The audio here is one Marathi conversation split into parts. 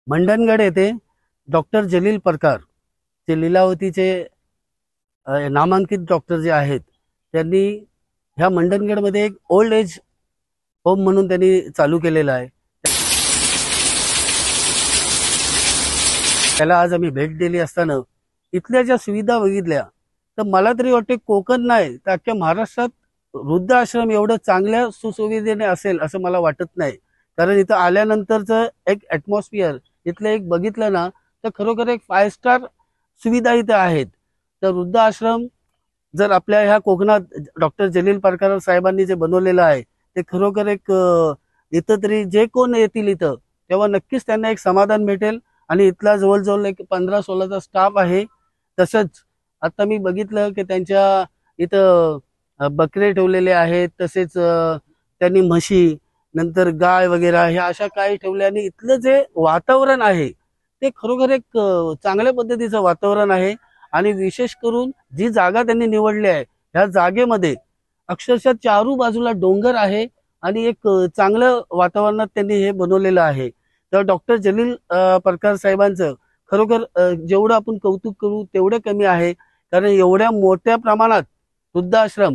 मंडणगड येथे डॉक्टर जलील परकार जे लीलावतीचे नामांकित डॉक्टर जे आहेत त्यांनी ह्या मंडणगडमध्ये एक ओल्ड एज होम म्हणून त्यांनी चालू केलेला आहे। त्याला आज आम्ही भेट दिली असताना इथल्या ज्या सुविधा बघितल्या तर मला तरी वाटते कोकण नाही तर अख्ख्या महाराष्ट्रात वृद्धाश्रम एवढं चांगल्या सुसुविधेने असेल असं मला वाटत नाही। कारण इथं आल्यानंतरचं एक ॲटमॉस्फिअर इथलं एक बघितलं ना तर खरोखर एक 5 स्टार सुविधा इथं आहेत। तर वृद्धाश्रम जर आपल्या ह्या कोकणात डॉक्टर जलील परकार साहेबांनी जे बनवलेलं आहे ते खरोखर एक इथं तरी जे कोण येतील इथं तेव्हा नक्कीच त्यांना एक समाधान भेटेल। आणि इथला जवळजवळ एक 15-16चा स्टाफ आहे। तसंच आता मी बघितलं की त्यांच्या इथं बकरे ठेवलेले आहेत, तसेच त्यांनी म्हशी नंतर गाय वगैरे ह्या अशा काही ठेवल्याने इथलं जे वातावरण आहे ते खरोखर एक चांगल्या पद्धतीचं वातावरण आहे। आणि विशेष करून जी जागा त्यांनी निवडली आहे ह्या जागेमध्ये अक्षरशः चारू बाजूला डोंगर आहे आणि एक चांगलं वातावरणात त्यांनी हे बनवलेलं आहे। तर डॉक्टर जलील परकार साहेबांचं खरोखर जेवढं आपण कौतुक करू तेवढं कमी आहे। कारण एवढ्या मोठ्या प्रमाणात वृद्धाश्रम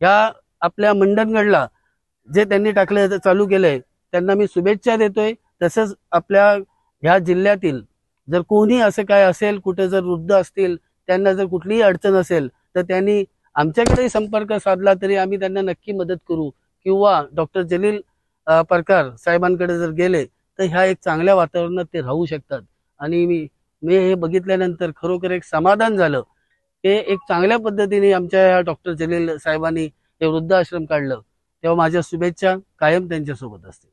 ह्या आपल्या मंडणगडला जे त्यांनी टाकलं चालू केलंय त्यांना मी शुभेच्छा देतोय। तसंच आपल्या ह्या जिल्ह्यातील जर कोणी असं काय असेल कुठे जर वृद्ध असतील त्यांना जर कुठलीही अडचण असेल तर त्यांनी आमच्याकडे संपर्क साधला तरी आम्ही त्यांना नक्की मदत करू। किंवा डॉक्टर जलील परकार साहेबांकडे जर गेले तर ह्या एक चांगल्या वातावरणात ते राहू शकतात। आणि मी हे बघितल्यानंतर खरोखर एक समाधान झालं ते एक चांगल्या पद्धतीने आमच्या ह्या डॉक्टर जलील साहेबांनी हे वृद्धाश्रम काढलं। तेव्हा माझ्या शुभेच्छा कायम त्यांच्यासोबत असतील।